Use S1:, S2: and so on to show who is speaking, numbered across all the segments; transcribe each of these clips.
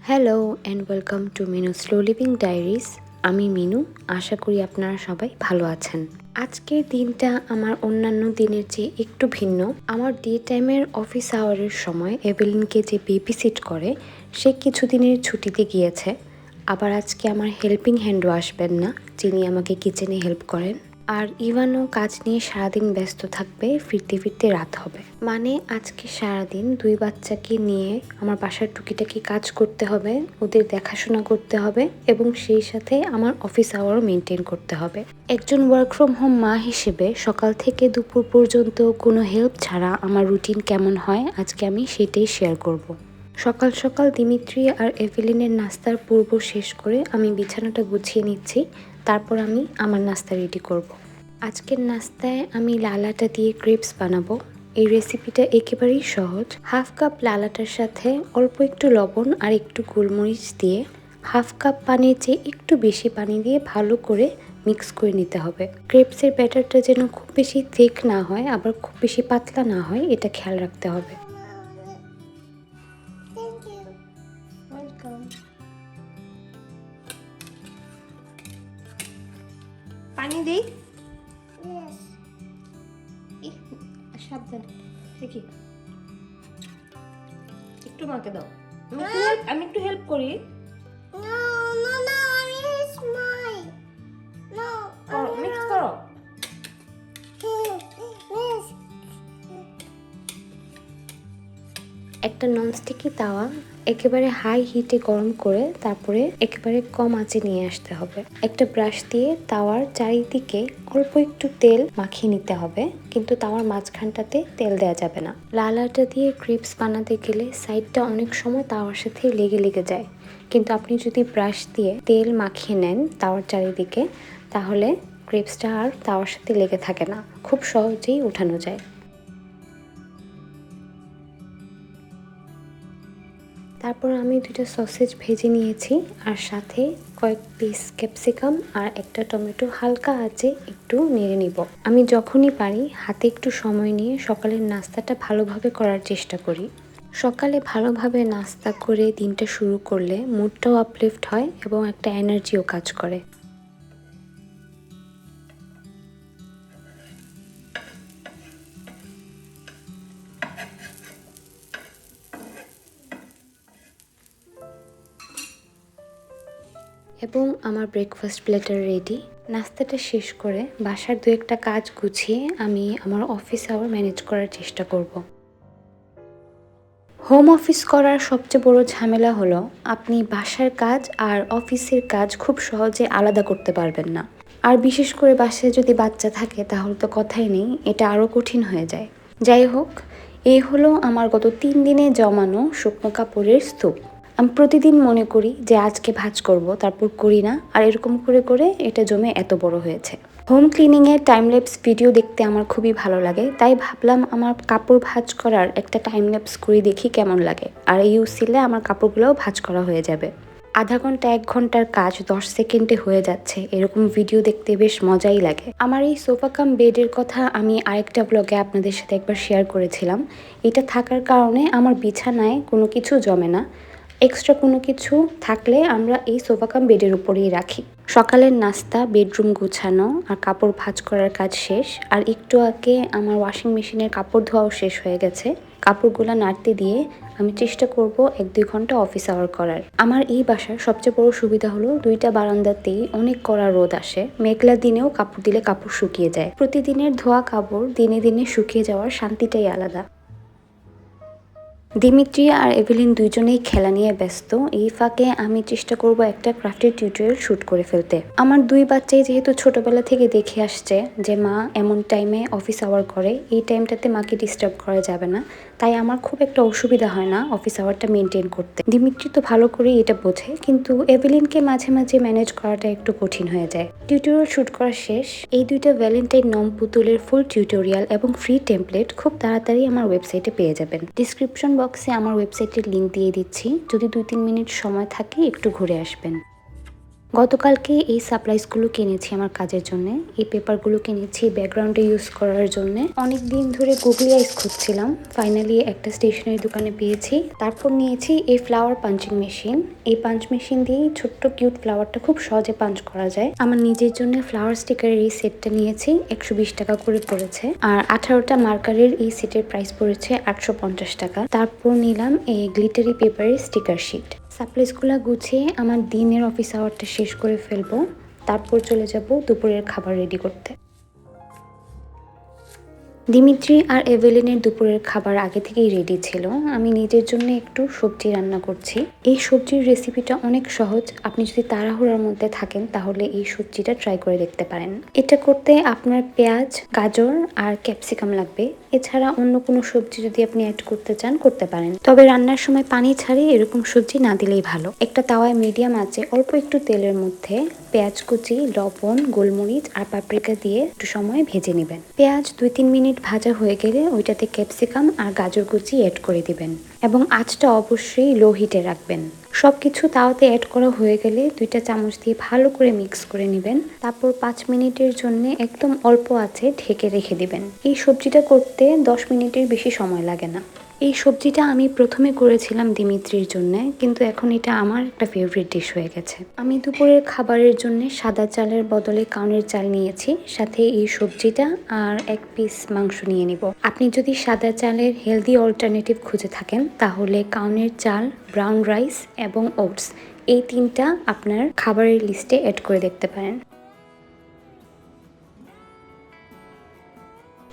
S1: Hello and welcome to Minu slow living diaries. আমি মিনু, আশা করি আপনারা সবাই ভালো আছেন। আজকের দিনটা আমার অন্যান্য দিনের চেয়ে একটু ভিন্ন। আমার ডে টাইমের অফিস আওয়ারের সময় এভেলিনকে যে বেবি সিট করে সে কিছুদিনের ছুটিতে গিয়েছে। আবার আজকে আমার হেল্পিং হ্যান্ডও আসবেন না, যিনি আমাকে কিচেনে হেল্প করেন। আর ইভানও কাজ নিয়ে সারাদিন ব্যস্ত থাকবে, ফিরতে ফিরতে রাত হবে। মানে আজকে সারাদিন দুই বাচ্চাকে নিয়ে আমার বাসার টুকিটাকি কাজ করতে হবে, ওদের দেখাশোনা করতে হবে এবং সেই সাথে আমার অফিস আওয়ারও মেনটেন করতে হবে। একজন ওয়ার্ক ফ্রম হোম মা হিসেবে সকাল থেকে দুপুর পর্যন্ত কোনো হেল্প ছাড়া আমার রুটিন কেমন হয় আজকে আমি সেটাই শেয়ার করব। সকাল সকাল দিমিত্রি আর এভেলিনের নাস্তার পূর্ব শেষ করে আমি বিছানাটা গুছিয়ে নিচ্ছি। তারপর আমি আমার নাস্তা রেডি করব। আজকের নাস্তায় আমি লাল আটা দিয়ে ক্রিপস বানাবো। এই রেসিপিটা একেবারেই সহজ। হাফ কাপ লাল আটার সাথে অল্প একটু লবণ আর একটু গোলমরিচ দিয়ে হাফ কাপ পানির চেয়ে একটু বেশি পানি দিয়ে ভালো করে মিক্স করে নিতে হবে। ক্রিপসের ব্যাটারটা যেন খুব বেশি থিক না হয়, আবার খুব বেশি পাতলা না হয়, এটা খেয়াল রাখতে হবে। পানি দেই? সাবধান, দেখি একটু মাকে দাও। আমি একটু হেল্প করি। মিক্স করো। একটা ননস্টিকি তাওয়া একেবারে হাই হিটে গরম করে তারপরে একেবারে কম আঁচে নিয়ে আসতে হবে। একটা ব্রাশ দিয়ে তাওয়ার চারিদিকে অল্প একটু তেল মাখিয়ে নিতে হবে, কিন্তু তাওয়ার মাঝখানটাতে তেল দেওয়া যাবে না। লাল আটা দিয়ে ক্রিপস বানাতে গেলে সাইডটা অনেক সময় তাওয়ার সাথে লেগে লেগে যায়, কিন্তু আপনি যদি ব্রাশ দিয়ে তেল মাখিয়ে নেন তাওয়ার চারিদিকে, তাহলে ক্রিপসটা আর তাওয়ার সাথে লেগে থাকে না, খুব সহজেই উঠানো যায়। তারপর আমি দুটো সসেজ ভেজে নিয়েছি আর সাথে কয়েক পিস ক্যাপসিকাম আর একটা টমেটো হালকা আঁচে একটু নেড়ে নিব। আমি যখনই পারি হাতে একটু সময় নিয়ে সকালের নাস্তাটা ভালোভাবে করার চেষ্টা করি। সকালে ভালোভাবে নাস্তা করে দিনটা শুরু করলে মুডটাও আপলিফট হয় এবং একটা এনার্জিও কাজ করে। এবং আমার ব্রেকফাস্ট প্লেটার রেডি। নাস্তাটা শেষ করে বাসার দু একটা কাজ গুছিয়ে আমি আমার অফিস আওয়ার ম্যানেজ করার চেষ্টা করব। হোম অফিস করার সবচেয়ে বড় ঝামেলা হলো আপনি বাসার কাজ আর অফিসের কাজ খুব সহজে আলাদা করতে পারবেন না। আর বিশেষ করে বাসায় যদি বাচ্চা থাকে তাহলে তো কথাই নেই, এটা আরও কঠিন হয়ে যায়। যাই হোক, এই হলো আমার গত 3 দিনে জমানো শুকনো কাপড়ের স্তূপ। আমি প্রতিদিন মনে করি যে আজকে ভাঁজ করব, তারপর করি না, আর এরকম করে করে এটা জমে এত বড় হয়েছে। হোম ক্লিনিংয়ের টাইমল্যাপস ভিডিও দেখতে আমার খুবই ভালো লাগে, তাই ভাবলাম আমার কাপড় ভাঁজ করার একটা টাইমল্যাপস করে দেখি কেমন লাগে। আর এই উসিলে আমার কাপড়গুলোও ভাঁজ করা হয়ে যাবে। আধা ঘন্টা 1 ঘন্টার কাজ 10 সেকেন্ডে হয়ে যাচ্ছে, এরকম ভিডিও দেখতে বেশ মজাই লাগে। আমার এই সোফা কাম বেডের কথা আমি আরেকটা ব্লগে আপনাদের সাথে একবার শেয়ার করেছিলাম। এটা থাকার কারণে আমার বিছানায় কোনো কিছু জমে না। এক্সট্রা কোনো কিছু থাকলে আমরা এই সোফা কাম বেডের উপরেই রাখি। সকালের নাস্তা, বেডরুম গোছানো আর কাপড় ভাঁজ করার কাজ শেষ। আর একটু আগে আমার ওয়াশিং মেশিনের কাপড় ধোয়াও শেষ হয়ে গেছে। কাপড়গুলো নাড়তে দিয়ে আমি চেষ্টা করব 1-2 ঘন্টা অফিস আওয়ার করার। আমার এই বাসার সবচেয়ে বড় সুবিধা হলো দুইটা বারান্দাতেই অনেক কড়া রোদ আসে। মেঘলা দিনেও কাপড় দিলে কাপড় শুকিয়ে যায়। প্রতিদিনের ধোয়া কাপড় দিনে দিনে শুকিয়ে যাওয়ার শান্তিটাই আলাদা। দিমিত্রি আর এভেলিন দুজনেই খেলা নিয়ে ব্যস্ত। এই ফাঁকে আমি চেষ্টা করব একটা ক্রাফটের টিউটোরিয়াল শ্যুট করে ফেলতে। আমার দুই বাচ্চাই যেহেতু ছোটবেলা থেকে দেখে আসছে যে মা এমন টাইমে অফিস আওয়ার করে, এই টাইমটাতে মাকে ডিস্টার্ব করা যাবে না, তাই আমার খুব একটা অসুবিধা হয় না অফিস আওয়ারটা মেনটেন করতে। দিমিত্রি তো ভালো করেই এটা বোঝে, কিন্তু এভেলিনকে মাঝে মাঝে ম্যানেজ করাটা একটু কঠিন হয়ে যায়। টিউটোরিয়াল শ্যুট করা শেষ। এই দুইটা ভ্যালেন্টাইন নম পুতুলের ফুল টিউটোরিয়াল এবং ফ্রি টেমপ্লেট খুব তাড়াতাড়ি আমার ওয়েবসাইটে পেয়ে যাবেন। ডিসক্রিপশন বক্সে আমার ওয়েবসাইটের লিঙ্ক দিয়ে দিচ্ছি, যদি 2-3 মিনিট সময় থাকে একটু ঘুরে আসবেন। গতকালকে এই সাপ্লাইসগুলো কিনেছি আমার কাজের জন্য। এই পেপারগুলো কিনেছি ব্যাকগ্রাউন্ডে ইউজ করার জন্য। অনেক দিন ধরে গুগলি আইস খুঁজছিলাম, ফাইনালি একটা স্টেশনারি দোকানে পেয়েছি। তারপর নিয়েছি এই ফ্লাওয়ার পাঞ্চিং মেশিন। এই পাঞ্চ মেশিন দিয়ে ছোট্ট কিউট ফ্লাওয়ারটা খুব সহজে পাঞ্চ করা যায়। আমার নিজের জন্য ফ্লাওয়ার স্টিকারের এই সেটটা নিয়েছি, 120 টাকা করে পড়েছে। আর 18টা মার্কারের এই সেটের প্রাইস পড়েছে 850 টাকা। তারপর নিলাম এই গ্লিটারি পেপারের স্টিকার শিট। সাপ্লাইসগুলো গুছিয়ে আমার দিনের অফিস আওয়ারটা শেষ করে ফেলবো, তারপর চলে যাব দুপুরের খাবার রেডি করতে। দিমিত্রি আর এভেলিনের দুপুরের খাবার আগে থেকেই রেডি ছিল। আমি নিজের জন্য একটু সবজি রান্না করছি। এই সবজির রেসিপিটা অনেক সহজ, আপনি যদি তাড়াহুড়োর মধ্যে থাকেন তাহলে এই সবজিটা ট্রাই করে দেখতে পারেন। এটা করতে আপনার পেঁয়াজ, গাজর আর ক্যাপসিকাম লাগবে। এছাড়া অন্য কোনো সবজি যদি আপনি অ্যাড করতে চান করতে পারেন, তবে রান্নার সময় পানি ছাড়িয়ে এরকম সবজি না দিলেই ভালো। একটা তাওয়ায় মিডিয়াম আঁচে অল্প একটু তেলের মধ্যে পেঁয়াজ কুচি, লবণ, গোলমরিচ আর পাপরিকা দিয়ে একটু সময় ভেজে নেবেন। পেঁয়াজ 2-3 মিনিট ভাজা হয়ে গেলে ওইটাতে ক্যাপসিকাম আর গাজর কুচি অ্যাড করে দিবেন এবং আঁচটা অবশ্যই লো হিটে রাখবেন। সবকিছু তাওয়াতে অ্যাড করা হয়ে গেলে 2টা চামচ দিয়ে ভালো করে মিক্স করে নেবেন। তারপর 5 মিনিটের জন্য একদম অল্প আঁচে ঢেকে রেখে দিবেন। এই সবজিটা করতে 10 মিনিটের বেশি সময় লাগে না। এই সবজিটা আমি প্রথমে করেছিলাম দিমিত্রির জন্য, কিন্তু এখন এটা আমার একটা ফেভারিট ডিশ হয়ে গেছে। আমি দুপুরের খাবারের জন্য সাদা চালের বদলে কাউনের চাল নিয়েছি, সাথে এই সবজিটা আর 1 পিস মাংস নিয়ে নিব। আপনি যদি সাদা চালের হেলদি অল্টারনেটিভ খুঁজে থাকেন তাহলে কাউনের চাল, ব্রাউন রাইস এবং ওটস এই 3টা আপনার খাবারের লিস্টে অ্যাড করে দেখতে পারেন।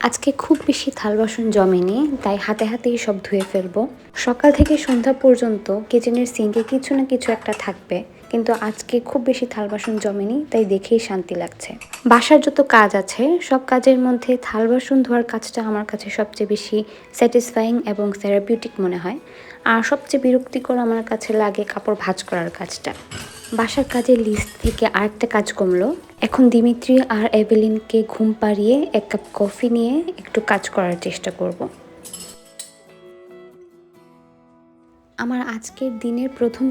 S1: আজকে খুব বেশি থাল বাসন জমেনি, তাই হাতে হাতেই সব ধুয়ে ফেলবো। সকাল থেকে সন্ধ্যা পর্যন্ত কিচেনের সিঙ্কে কিছু না কিছু একটা থাকবে, কিন্তু আজকে খুব বেশি থাল বাসন জমেনি, তাই দেখেই শান্তি লাগছে। বাসার যত কাজ আছে সব কাজের মধ্যে থাল বাসন ধোয়ার কাজটা আমার কাছে সবচেয়ে বেশি স্যাটিসফাইং এবং থেরাপিউটিক মনে হয়। আর সবচেয়ে বিরক্তিকর আমার কাছে লাগে কাপড় ভাঁজ করার কাজটা। বাসার কাজের লিস্ট থেকে আরেকটা কাজ কমলো। এখন দিমিত্রি আর এভেলিনকে ঘুম পাড়িয়ে 1 কাপ কফি নিয়ে একটু কাজ করার চেষ্টা করব। আমার আজকের দিনের প্রথম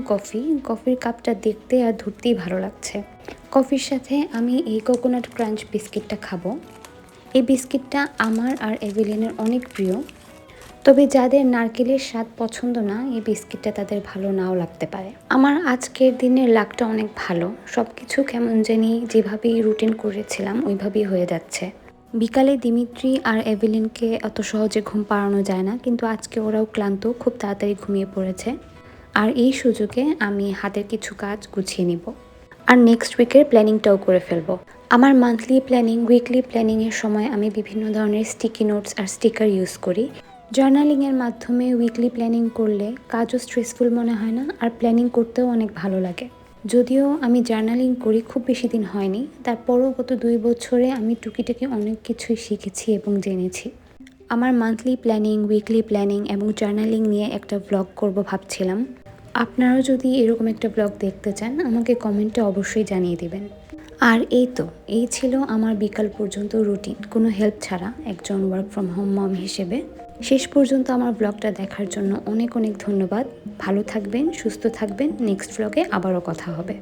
S1: কফির কাপটা দেখতে আর ধরতেই ভালো লাগছে। কফির সাথে আমি এই কোকোনাট ক্রাঞ্চ বিস্কিটটা খাবো। এই বিস্কিটটা আমার আর এভেলিনের অনেক প্রিয়, তবে যাদের নারকেলের স্বাদ পছন্দ না এই বিস্কিটটা তাদের ভালো নাও লাগতে পারে। আমার আজকের দিনের লাকটা অনেক ভালো, সব কিছু কেমন জানি যেভাবেই রুটিন করেছিলাম ওইভাবেই হয়ে যাচ্ছে। বিকালে দিমিত্রি আর এভেলিনকে অত সহজে ঘুম পাড়ানো যায় না, কিন্তু আজকে ওরাও ক্লান্ত, খুব তাড়াতাড়ি ঘুমিয়ে পড়েছে। আর এই সুযোগে আমি হাতের কিছু কাজ গুছিয়ে নিব আর নেক্সট উইকের প্ল্যানিংটাও করে ফেলবো। আমার মান্থলি প্ল্যানিং, উইকলি প্ল্যানিংয়ের সময় আমি বিভিন্ন ধরনের স্টিকি নোটস আর স্টিকার ইউজ করি। জার্নালিংয়ের মাধ্যমে উইকলি প্ল্যানিং করলে কাজও স্ট্রেসফুল মনে হয় না, আর প্ল্যানিং করতেও অনেক ভালো লাগে। যদিও আমি জার্নালিং করি খুব বেশি দিন হয়নি, তারপরও গত 2 বছরে আমি টুকিটাকি অনেক কিছুই শিখেছি এবং জেনেছি। আমার মান্থলি প্ল্যানিং, উইকলি প্ল্যানিং এবং জার্নালিং নিয়ে একটা ব্লগ করব ভাবছিলাম। আপনারাও যদি এরকম একটা ব্লগ দেখতে চান আমাকে কমেন্টে অবশ্যই জানিয়ে দিবেন। আর এই ছিল আমার বিকাল পর্যন্ত রুটিন, কোনো হেল্প ছাড়া একজন ওয়ার্ক ফ্রম হোম মম হিসেবে। শেষ পর্যন্ত আমার ব্লগটা দেখার জন্য অনেক অনেক ধন্যবাদ। ভালো থাকবেন, সুস্থ থাকবেন। নেক্সট ব্লগে আবারও কথা হবে।